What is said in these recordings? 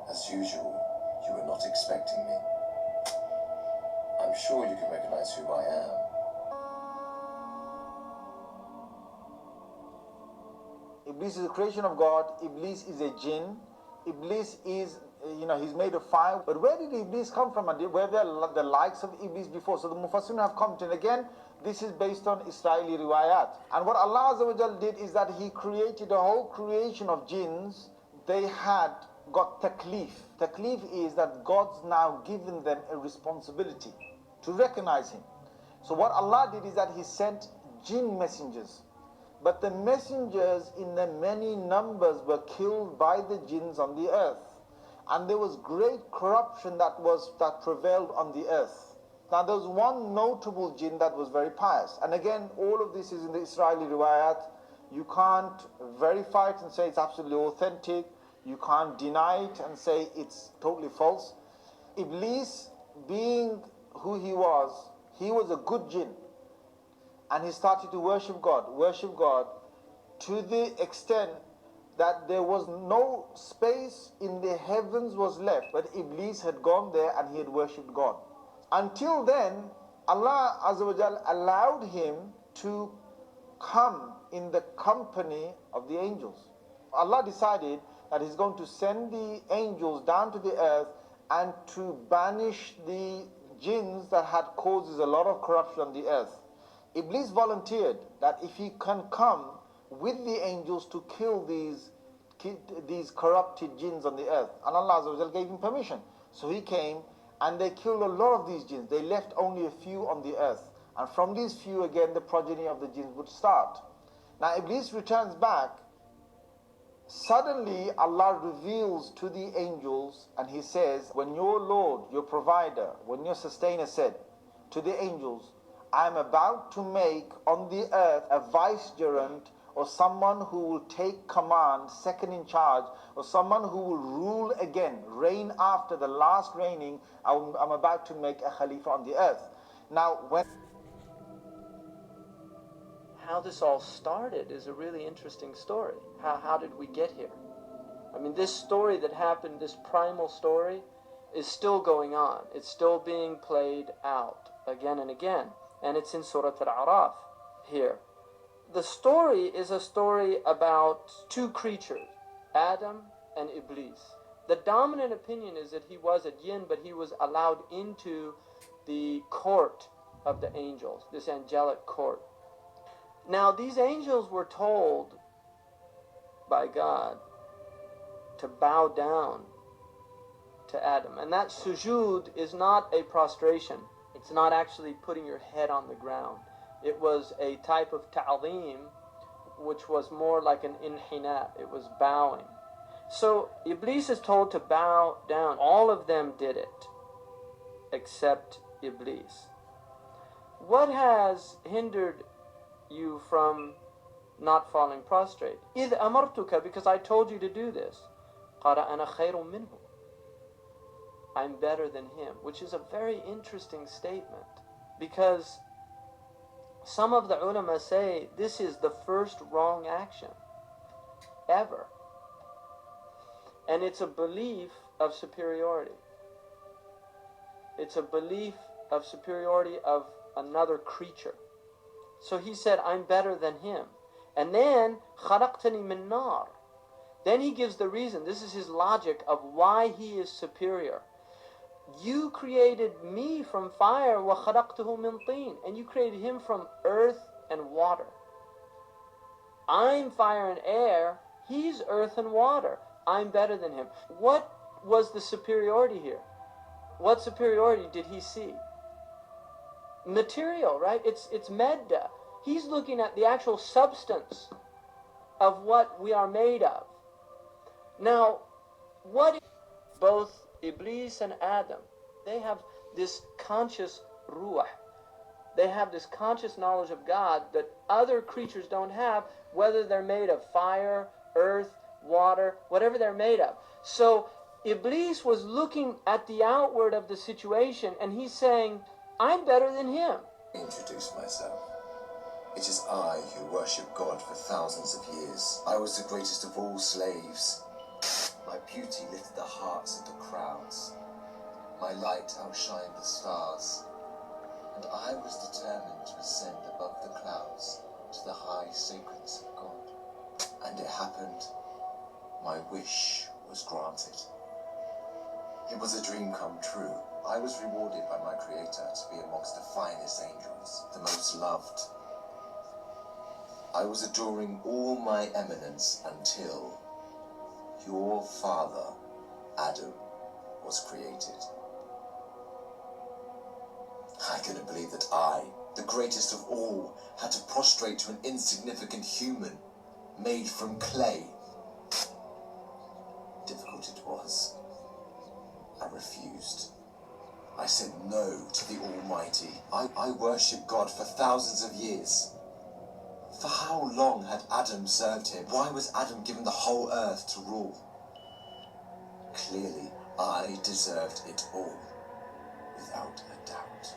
As usual, you were not expecting me. I'm sure you can recognize who I am. Iblis is a creation of God. Iblis is a jinn. Iblis is, he's made of fire. But where did Iblis come from? And were there the likes of Iblis before? So the Mufassirin have commented. Again, this is based on Israeli riwayat. And what Allah Azza wa Jal did is that He created a whole creation of jinns. They had got taklif. Taklif is that God's now given them a responsibility to recognize Him. So what Allah did is that He sent jinn messengers. But the messengers in the many numbers were killed by the jinns on the earth. And there was great corruption that prevailed on the earth. Now there was one notable jinn that was very pious. And again, all of this is in the Israeli riwayat. You can't verify it and say it's absolutely authentic. You can't deny it and say it's totally false. Iblis, being who he was a good jinn. And he started to worship God to the extent that there was no space in the heavens was left, but Iblis had gone there and he had worshipped God. Until then, Allah Azza wa Jal allowed him to come in the company of the angels. Allah decided that He's going to send the angels down to the earth and to banish the jinns that had causes a lot of corruption on the earth. Iblis volunteered that if he can come with the angels to kill these corrupted jinns on the earth, and Allah Azza wa Jal gave him permission. So he came and they killed a lot of these jinns. They left only a few on the earth. And from these few again the progeny of the jinns would start. Now Iblis returns back. Suddenly Allah reveals to the angels and He says, when your Lord, your provider, when your sustainer said to the angels, I am about to make on the earth a vicegerent, or someone who will take command, second in charge, or someone who will rule again, reign after the last reigning. I'm about to make a Khalifa on the earth. Now, how this all started is a really interesting story. How did we get here? I mean, this story that happened, this primal story, is still going on. It's still being played out again and again. And it's in Surah Al-A'raf here. The story is a story about two creatures, Adam and Iblis. The dominant opinion is that he was a jinn, but he was allowed into the court of the angels, this angelic court. Now, these angels were told by God to bow down to Adam. And that sujood is not a prostration. It's not actually putting your head on the ground. It was a type of ta'zeem, which was more like an inhina. It was bowing. So Iblis is told to bow down. All of them did it, except Iblis. What has hindered you from not falling prostrate? إِذْ أَمَرْتُكَ, because I told you to do this. قَالَ أَنَا خَيْرٌ مِّنْهُ, I'm better than him, which is a very interesting statement, because some of the ulama say this is the first wrong action ever. And it's a belief of superiority. It's a belief of superiority of another creature. So he said, I'm better than him. And then, خَلَقْتَنِي مِن نَارٍ. Then he gives the reason. This is his logic of why he is superior. You created me from fire, وَخَلَقْتُهُ مِن طِينٍ. And you created him from earth and water. I'm fire and air. He's earth and water. I'm better than him. What was the superiority here? What superiority did he see? Material, right? It's medda. He's looking at the actual substance of what we are made of. Now, what both Iblis and Adam, they have this conscious ruh. They have this conscious knowledge of God that other creatures don't have, whether they're made of fire, earth, water, whatever they're made of. So Iblis was looking at the outward of the situation, and he's saying, I'm better than him. Introduce myself. It is I who worship God for thousands of years. I was the greatest of all slaves. My beauty lifted the hearts of the crowds. My light outshined the stars. And I was determined to ascend above the clouds to the high sacredness of God. And it happened. My wish was granted. It was a dream come true. I was rewarded by my Creator to be amongst the finest angels, the most loved. I was adoring all my eminence until your father, Adam, was created. I couldn't believe that I, the greatest of all, had to prostrate to an insignificant human made from clay. Difficult it was. I refused. I said no to the Almighty. I worshipped God for thousands of years. For how long had Adam served him? Why was Adam given the whole earth to rule? Clearly, I deserved it all, without a doubt.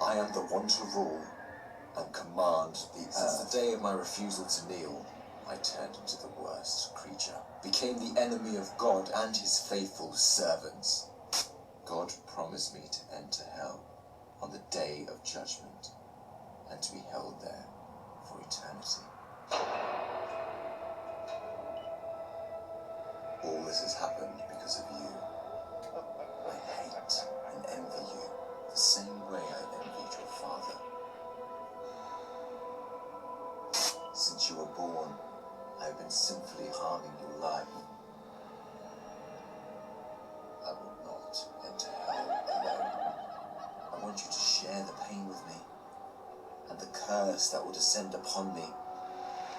I am the one to rule and command the earth. Since the day of my refusal to kneel, I turned into the worst creature, became the enemy of God and his faithful servants. God promised me to enter hell on the day of judgment and to be held there for eternity. All this has happened because of you. I hate and envy you the same way I envied your father. Since you were born, I have been sinfully harming your life. I will not enter hell alone. I want you to share the pain with me and the curse that will descend upon me.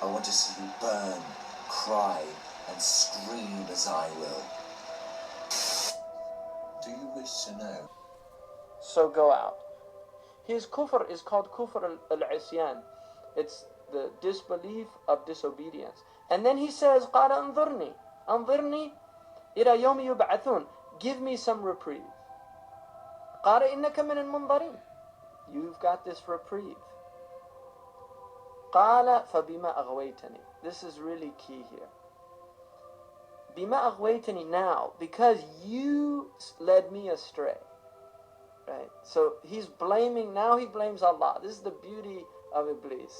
I want to see you burn, cry, and scream as I will. Do you wish to know? So go out. His kufr is called kufr al-isyan. It's the disbelief of disobedience. And then he says, قَالَ أَنظُرْنِي أَنظِرْنِي إِلَى يَوْمِ يُبْعَثُونَ. Give me some reprieve. قَالَ إِنَّكَ مِنَ الْمُنظَرِينَ. You've got this reprieve. قَالَ فَبِمَا أَغْوَيْتَنِي. This is really key here. بِمَا أَغْوَيْتَنِي, now, because you led me astray. Right? So he's blaming, now he blames Allah. This is the beauty of Iblis.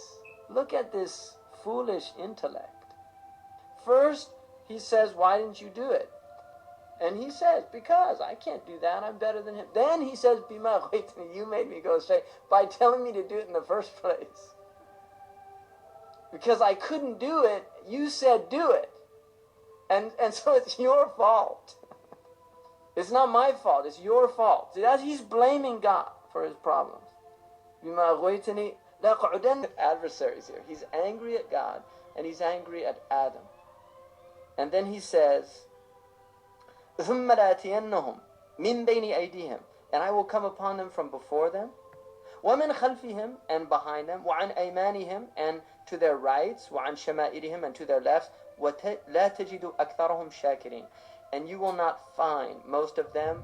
Look at this foolish intellect. First, he says, why didn't you do it? And he says, because I can't do that, I'm better than him. Then he says, Bima aghwaytani, you made me go astray by telling me to do it in the first place. Because I couldn't do it, you said do it. And so it's your fault. It's not my fault, it's your fault. See, he's blaming God for his problems. Bima aghwaytani laq'udan. Adversaries here. He's angry at God and he's angry at Adam. And then he says, ثُمَّ لَأَتِيَنَّهُمْ مِنْ بَيْنِ أَيْدِيهِمْ. And I will come upon them from before them, وَمِنْ خَلْفِهِمْ, and behind them, وَعَنْ أَيْمَانِهِمْ, and to their rights, وَعَنْ شَمَائِلِهِمْ, and to their lefts, وَلَا تَجِدُ أَكْثَرَهُمْ شَاكِرِينَ. And you will not find most of them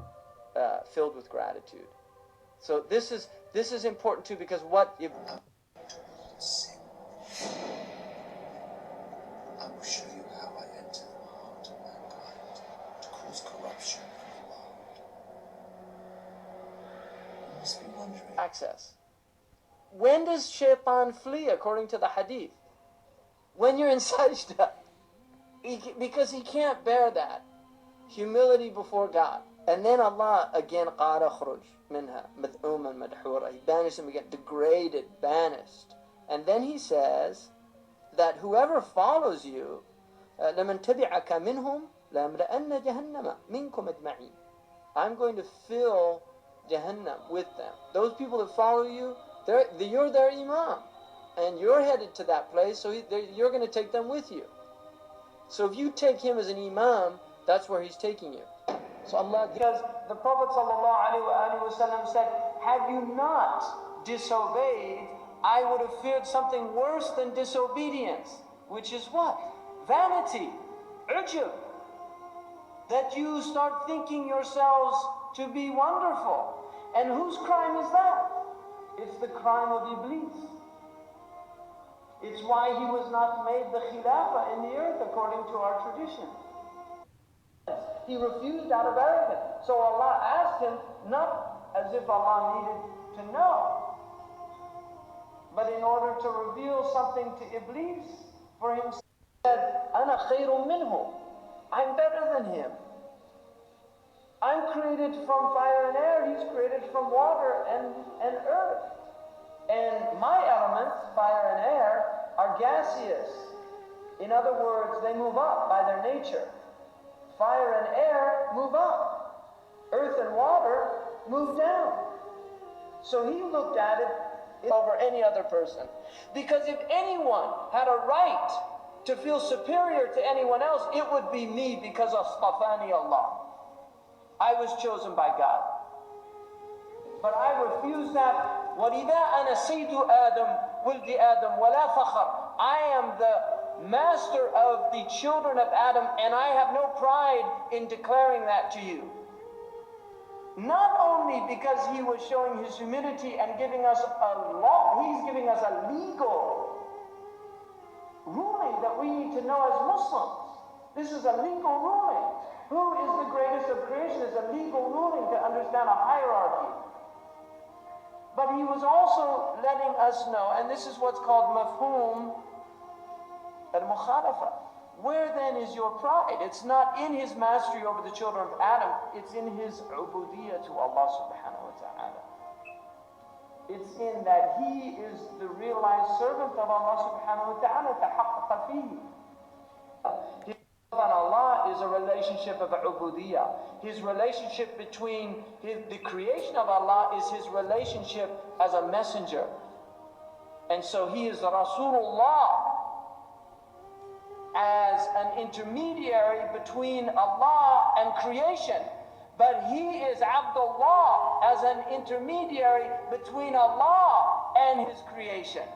filled with gratitude. So this is important too, because what if Sin. I will show you how I enter the heart of mankind to cause corruption in the world. You must be wondering. access? When does Shaitaan flee according to the hadith? When you're in sajda. Because he can't bear that. Humility before God. And then Allah again, قَالَ خُرُجْ مِنْهَا مَذْعُومًا مَدْحُورًا. He banished him again, degraded, banished. And then he says that whoever follows you, لَمَنْ تَبِعَكَ مِنْهُمْ لَأَمْلَأَنَّ جَهَنَّمَ مِنْكُمْ أَجْمَعِينَ. I'm going to fill Jahannam with them. Those people that follow you, you're their imam. And you're headed to that place, so you're going to take them with you. So if you take him as an imam, that's where he's taking you. So Allah, because the Prophet ﷺ said, have you not disobeyed, I would have feared something worse than disobedience, which is what? Vanity, ujub. That you start thinking yourselves to be wonderful. And whose crime is that? It's the crime of Iblis. It's why he was not made the Khilafah in the earth according to our tradition. He refused out of arrogance. So Allah asked him, not as if Allah needed to know, but in order to reveal something to Iblis for himself. He said, Ana khayrun minhu. I'm better than him. I'm created from fire and air. He's created from water and earth. And my elements, fire and air, are gaseous. In other words, they move up by their nature. Fire and air move up. Earth and water move down. So he looked at it over any other person. Because if anyone had a right to feel superior to anyone else, it would be me, because of Stafani Allah. I was chosen by God. But I refuse that. وَلِذَا أَنَا سَيْدُ آدَمْ وِلْدِ آدَمْ وَلَا فَخَرْ. I am the master of the children of Adam, and I have no pride in declaring that to you. Not only because he was showing his humility and giving us a law, he's giving us a legal ruling that we need to know as Muslims. This is a legal ruling. Who is the greatest of creation is a legal ruling to understand a hierarchy. But he was also letting us know, and this is what's called mafhum al-mukhalafa. Where then is your pride? It's not in his mastery over the children of Adam. It's in his ubudiyyah to Allah subhanahu wa ta'ala. It's in that he is the realized servant of Allah subhanahu wa ta'ala. تحقق فيه. And Allah is a relationship of ubudiyyah. His relationship between the creation of Allah is his relationship as a messenger. And so he is Rasulullah as an intermediary between Allah and creation. But he is Abdullah as an intermediary between Allah and his creation.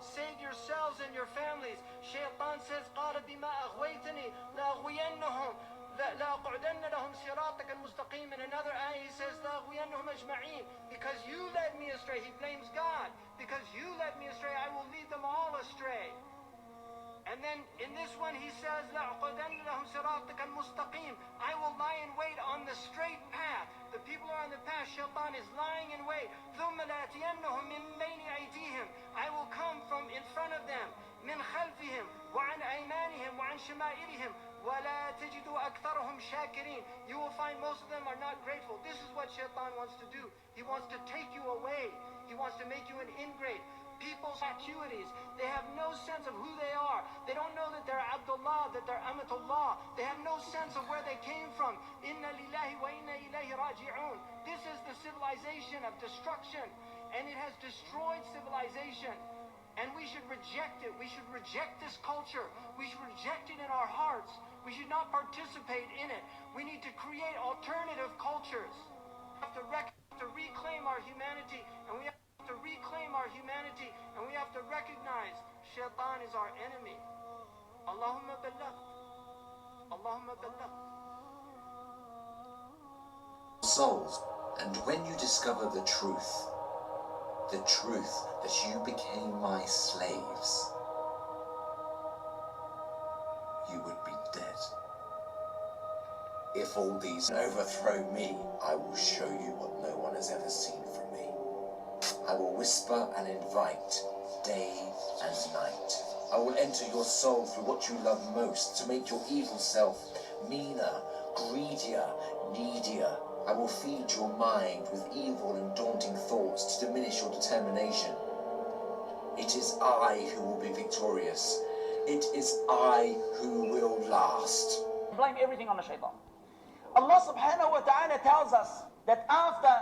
Save yourselves and your families. Shaitan says, قال بما أغويتني لأغوينهم لأقعدن لهم صراطك المستقيم. In another ayah he says, لأغوينهم أجمعين. Because you led me astray. He blames God. Because you led me astray, I will lead them all astray. And then in this one he says, لأقعدن لهم صراطك المستقيم. I will lie in wait on the straight path. The people are on the path. Shaitan is lying in wait. ثم لآتينهم من بين أيديهم. I will come from in front of them. من خلفهم وعن أيمانهم وعن شمائلهم ولا تجد أكثرهم شاكرين. You will find most of them are not grateful. This is what Shaitan wants to do. He wants to take you away. He wants to make you an ingrate. People's acuities, they have no sense of who they are. They don't know that they're Abdullah, that they're Amatullah. They have no sense of where they came from. Inna lillahi wa inna ilayhi raji'un. This is the civilization of destruction, and it has destroyed civilization. And we should reject it. We should reject this culture. We should reject it in our hearts. We should not participate in it. We need to create alternative cultures. We have to reclaim our humanity, and we have to reclaim our humanity, and we have to recognize Shaitan is our enemy. Allahumma balagh. Allahumma balagh. Souls, and when you discover the truth that you became my slaves, you would be dead. If all these overthrow me, I will show you what no one has ever seen from me. I will whisper and invite day and night. I will enter your soul through what you love most to make your evil self meaner, greedier, needier. I will feed your mind with evil and daunting thoughts to diminish your determination. It is I who will be victorious. It is I who will last. Blame everything on the shaitan. Allah subhanahu wa ta'ala tells us that after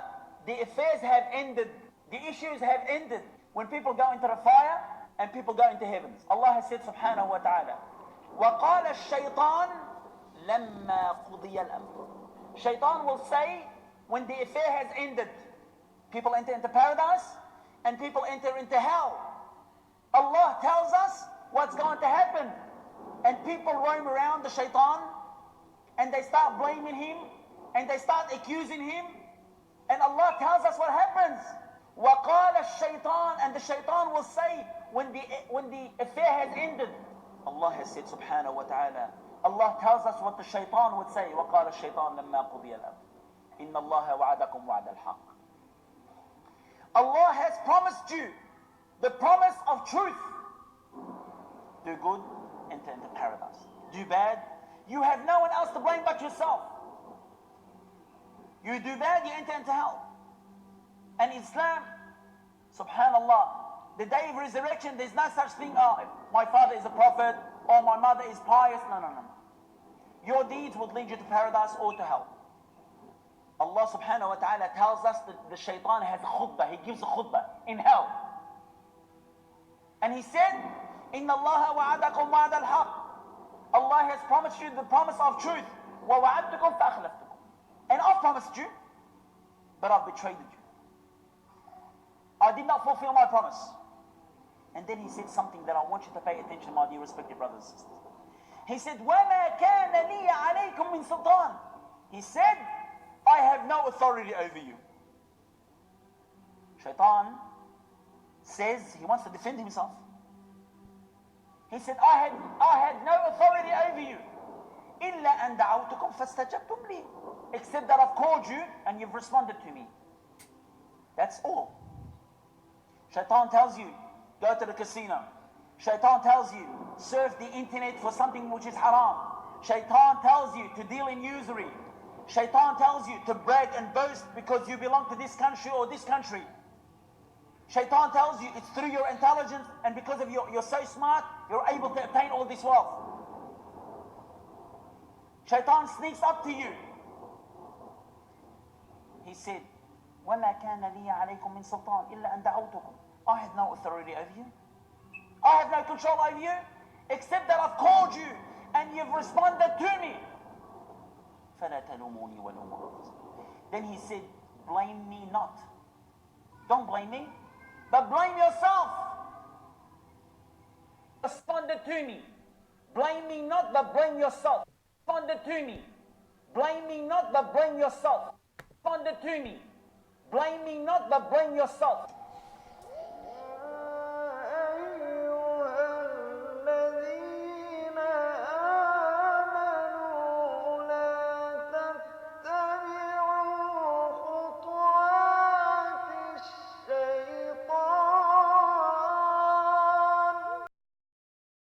the affairs have ended, the issues have ended, when people go into the fire and people go into heavens. Allah has said subhanahu wa ta'ala, وَقَالَ الشَّيْطَانِ لما قضي الأمر. Shaitan will say, when the affair has ended, people enter into paradise and people enter into hell. Allah tells us what's going to happen. And people roam around the shaitan and they start blaming him and they start accusing him. And Allah tells us what happens. وَقَالَ الشَّيْطَانِ, and the shaitan will say when the affair has ended. Allah has said subhanahu wa ta'ala, Allah tells us what the shaitan would say. وَقَالَ الشَّيْطَانِ لَمَّا قُضِيَ الْأَمْرِ إِنَّ اللَّهَ وَعَدَكُمْ وَعْدَ الْحَقِّ. Allah has promised you the promise of truth. Do good, enter into paradise. Do bad, you have no one else to blame but yourself. You do bad, you enter into hell. And Islam, subhanallah, the day of resurrection, there's no such thing, oh, my father is a prophet, or my mother is pious. No, no, no. Your deeds would lead you to paradise or to hell. Allah subhanahu wa ta'ala tells us that the shaitan has a khutbah, he gives a khutbah in hell. And he said, إِنَّ اللَّهَ وَعَدَكُمْ وَعْدَ الْحَقِّ. Allah has promised you the promise of truth. وَوَعَدْتُكُمْ فَأَخْلَفْتُكُمْ. And I've promised you, but I've betrayed you. I did not fulfill my promise. And then he said something that I want you to pay attention, my dear respected brothers and sisters. He said, وَمَا كَانَ لِي عَلَيْكُمْ مِنْ سُلْطَانٍ. He said, I have no authority over you. Shaitan says he wants to defend himself. He said, I had no authority over you. إِلَّا أَنْ دَعَوْتُكُمْ فَاسْتَجَبْتُمْ لِي. Except that I've called you and you've responded to me. That's all. Shaitan tells you, go to the casino. Shaitan tells you, surf the internet for something which is haram. Shaitan tells you to deal in usury. Shaitan tells you to brag and boast because you belong to this country or this country. Shaitan tells you it's through your intelligence and because of you're so smart, you're able to obtain all this wealth. Shaitan sneaks up to you. He said, وَمَا كَانَ لِي عَلَيْكُمْ مِنْ سُلْطَانٍ إِلَّا أَنْ دَعَوْتُكُمْ. I have no authority over you. I have no control over you, except that I've called you and you've responded to me. فَلَا تَلُومُونِي وَلُومُوا أَنفُسَكُمْ. Then he said, blame me not. Don't blame me, but blame yourself. Responded to me. Blame me not, but blame yourself. Responded to me. Blame me not, but blame yourself. Responded to me. Blame me not, but blame yourself.